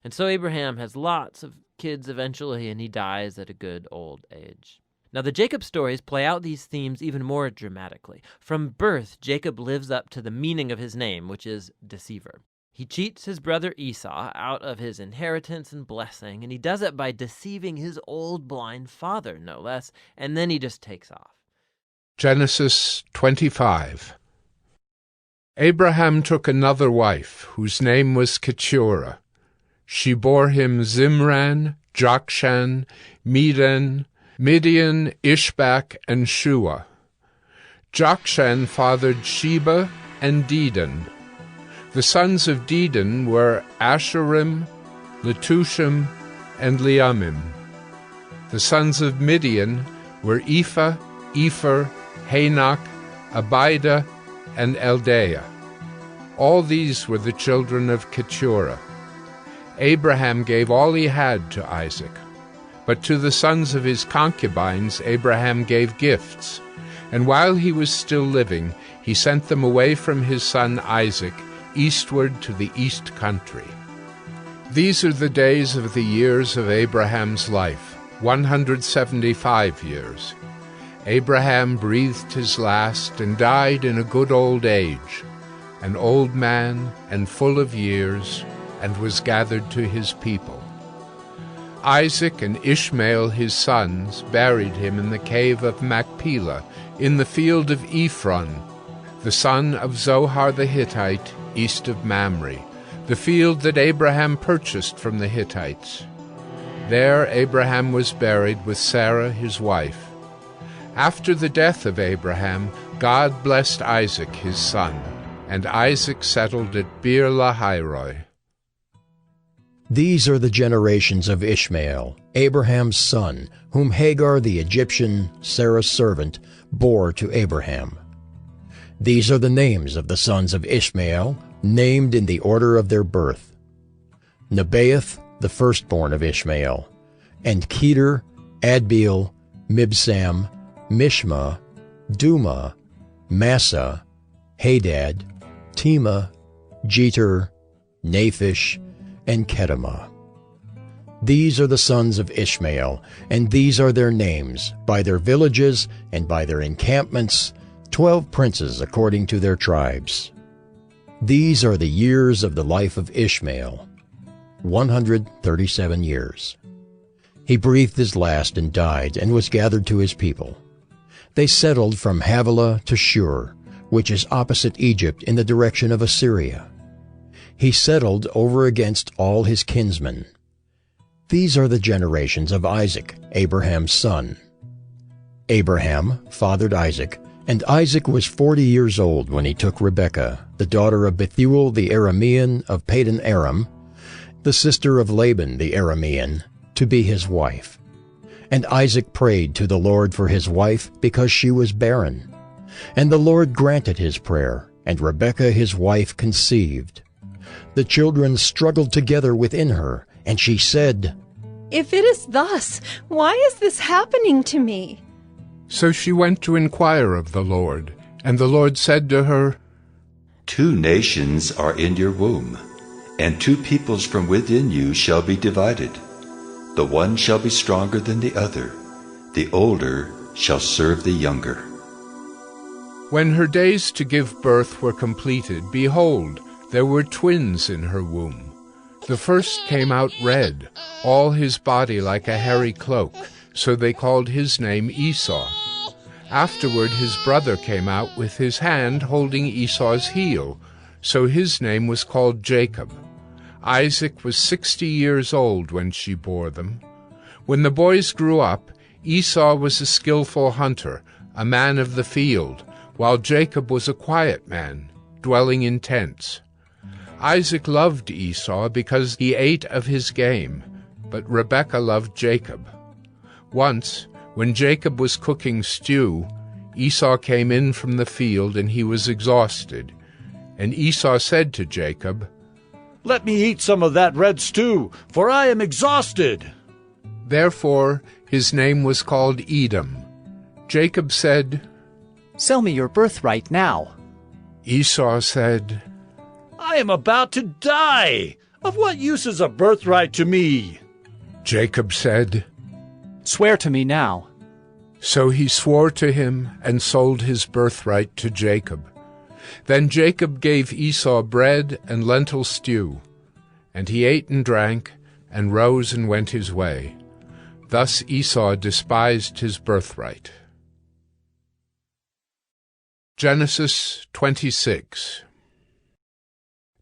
And so Abraham has lots of kids eventually, and he dies at a good old age. Now, the Jacob stories play out these themes even more dramatically. From birth, Jacob lives up to the meaning of his name, which is deceiver. He cheats his brother Esau out of his inheritance and blessing, and he does it by deceiving his old blind father, no less, and then he just takes off. Genesis 25. Abraham took another wife, whose name was Keturah. She bore him Zimran, Jokshan, Medan, Midian, Ishbak, and Shua. Jokshan fathered Sheba and Dedan. The sons of Dedan were Asherim, Letushim, and Leamim. The sons of Midian were Ephah, Epher, Hanok, Abida, and Eldaah. All these were the children of Keturah. Abraham gave all he had to Isaac. But to the sons of his concubines Abraham gave gifts, and while he was still living, he sent them away from his son Isaac eastward to the east country. These are the days of the years of Abraham's life, 175 years. Abraham breathed his last and died in a good old age, an old man and full of years, and was gathered to his people. Isaac and Ishmael his sons buried him in the cave of Machpelah, in the field of Ephron, the son of Zohar the Hittite, east of Mamre, the field that Abraham purchased from the Hittites. There Abraham was buried with Sarah his wife. After the death of Abraham, God blessed Isaac his son, and Isaac settled at Beer-lahai-roi. These are the generations of Ishmael, Abraham's son, whom Hagar the Egyptian, Sarah's servant, bore to Abraham. These are the names of the sons of Ishmael, named in the order of their birth: Nebaioth, the firstborn of Ishmael, and Kedar, Adbeel, Mibsam, Mishma, Duma, Massa, Hadad, Tema, Jeter, Naphish, and Kedemah. These are the sons of Ishmael, and these are their names, by their villages and by their encampments, 12 princes according to their tribes. These are the years of the life of Ishmael, 137 years. He breathed his last and died, and was gathered to his people. They settled from Havilah to Shur, which is opposite Egypt in the direction of Assyria. He settled over against all his kinsmen. These are the generations of Isaac, Abraham's son. Abraham fathered Isaac, and Isaac was 40 years old when he took Rebekah, the daughter of Bethuel the Aramean of Padan Aram, the sister of Laban the Aramean, to be his wife. And Isaac prayed to the Lord for his wife because she was barren. And the Lord granted his prayer, and Rebekah his wife conceived. The children struggled together within her, and she said, "If it is thus, why is this happening to me?" So she went to inquire of the Lord, and the Lord said to her, 2 nations are in your womb, and 2 peoples from within you shall be divided. The one shall be stronger than the other. The older shall serve the younger. When her days to give birth were completed, behold, there were twins in her womb. The first came out red, all his body like a hairy cloak, so they called his name Esau. Afterward his brother came out with his hand holding Esau's heel, so his name was called Jacob. Isaac was 60 years old when she bore them. When the boys grew up, Esau was a skillful hunter, a man of the field, while Jacob was a quiet man, dwelling in tents. Isaac loved Esau because he ate of his game, but Rebekah loved Jacob. Once, when Jacob was cooking stew, Esau came in from the field, and he was exhausted. And Esau said to Jacob, "Let me eat some of that red stew, for I am exhausted." Therefore his name was called Edom. Jacob said, "Sell me your birthright now." Esau said, I am about to die. Of what use is a birthright to me? Jacob said. Swear to me now. So he swore to him and sold his birthright to Jacob. Then Jacob gave Esau bread and lentil stew, and he ate and drank, and rose and went his way. Thus Esau despised his birthright. Genesis 26.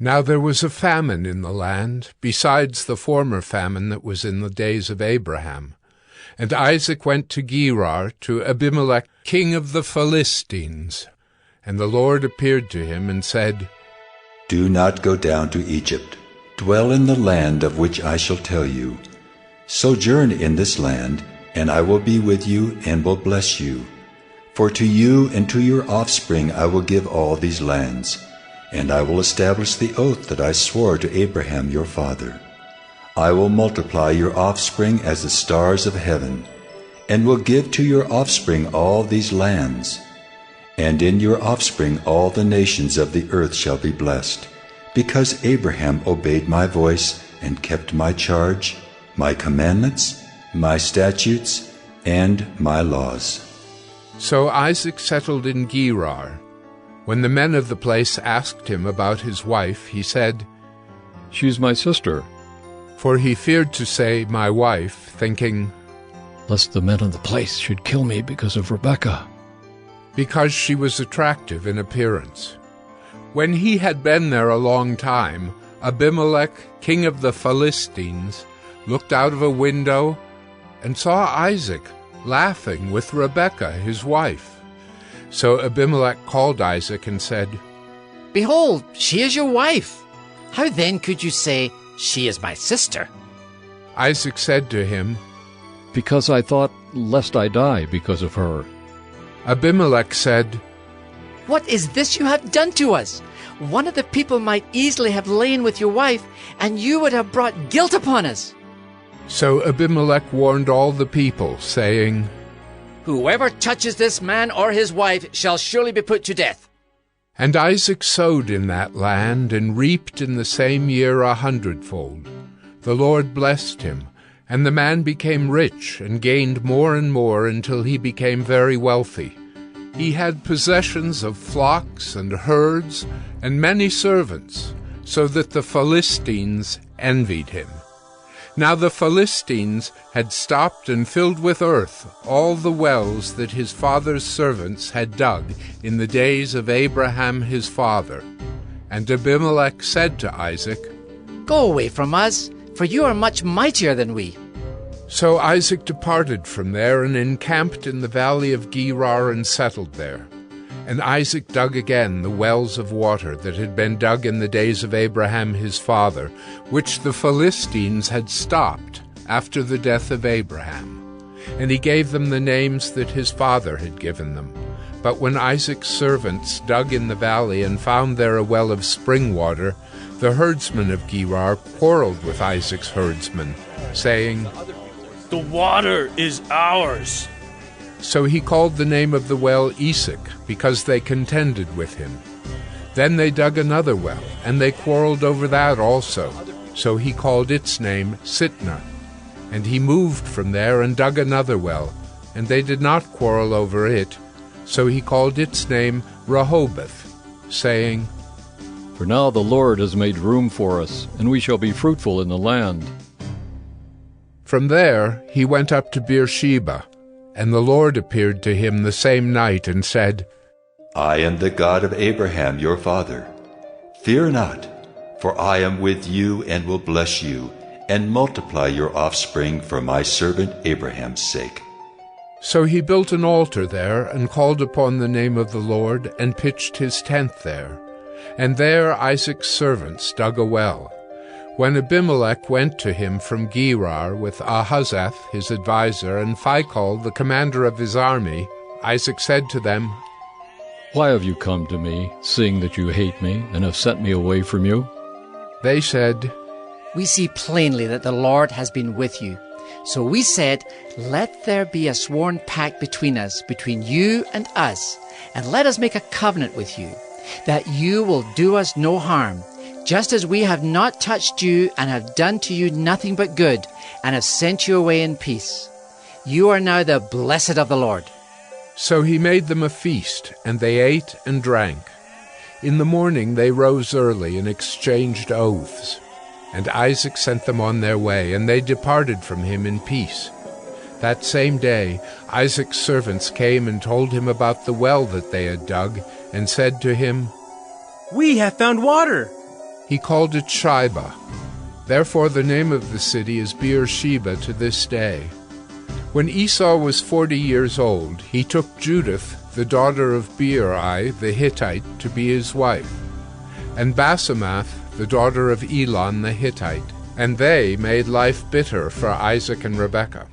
Now there was a famine in the land, besides the former famine that was in the days of Abraham. And Isaac went to Gerar, to Abimelech, king of the Philistines. And the Lord appeared to him and said, Do not go down to Egypt. Dwell in the land of which I shall tell you. Sojourn in this land, and I will be with you and will bless you. For to you and to your offspring I will give all these lands, and I will establish the oath that I swore to Abraham your father. I will multiply your offspring as the stars of heaven, and will give to your offspring all these lands. And in your offspring all the nations of the earth shall be blessed, because Abraham obeyed my voice and kept my charge, my commandments, my statutes, and my laws. So Isaac settled in Gerar. When the men of the place asked him about his wife, he said, She's my sister. For he feared to say, my wife, thinking, Lest the men of the place should kill me because of Rebekah. Because she was attractive in appearance. When he had been there a long time, Abimelech, king of the Philistines, looked out of a window and saw Isaac laughing with Rebekah, his wife. So Abimelech called Isaac and said, Behold, she is your wife. How then could you say, She is my sister? Isaac said to him, Because I thought, lest I die because of her. Abimelech said, What is this you have done to us? One of the people might easily have lain with your wife, and you would have brought guilt upon us. So Abimelech warned all the people, saying, Whoever touches this man or his wife shall surely be put to death. And Isaac sowed in that land, and reaped in the same year 100-fold. The Lord blessed him, and the man became rich, and gained more and more until he became very wealthy. He had possessions of flocks and herds, and many servants, so that the Philistines envied him. Now the Philistines had stopped and filled with earth all the wells that his father's servants had dug in the days of Abraham his father. And Abimelech said to Isaac, Go away from us, for you are much mightier than we. So Isaac departed from there and encamped in the valley of Gerar and settled there. And Isaac dug again the wells of water that had been dug in the days of Abraham his father, which the Philistines had stopped after the death of Abraham. And he gave them the names that his father had given them. But when Isaac's servants dug in the valley and found there a well of spring water, the herdsmen of Gerar quarreled with Isaac's herdsmen, saying, The water is ours. So he called the name of the well Esek, because they contended with him. Then they dug another well, and they quarreled over that also. So he called its name Sitnah. And he moved from there and dug another well, and they did not quarrel over it. So he called its name Rehoboth, saying, For now the Lord has made room for us, and we shall be fruitful in the land. From there he went up to Beersheba, and the Lord appeared to him the same night and said, I am the God of Abraham your father. Fear not, for I am with you and will bless you, and multiply your offspring for my servant Abraham's sake. So he built an altar there, and called upon the name of the Lord, and pitched his tent there. And there Isaac's servants dug a well. When Abimelech went to him from Gerar with Ahuzzath his adviser, and Phicol the commander of his army, Isaac said to them, Why have you come to me, seeing that you hate me, and have sent me away from you? They said, We see plainly that the Lord has been with you. So we said, Let there be a sworn pact between us, between you and us, and let us make a covenant with you, that you will do us no harm, just as we have not touched you and have done to you nothing but good, and have sent you away in peace. You are now the blessed of the Lord." So he made them a feast, and they ate and drank. In the morning they rose early and exchanged oaths. And Isaac sent them on their way, and they departed from him in peace. That same day Isaac's servants came and told him about the well that they had dug, and said to him, "We have found water." He called it Shibah. Therefore the name of the city is Beersheba to this day. When Esau was 40 years old, he took Judith, the daughter of Beeri the Hittite, to be his wife, and Basemath, the daughter of Elon the Hittite, and they made life bitter for Isaac and Rebekah.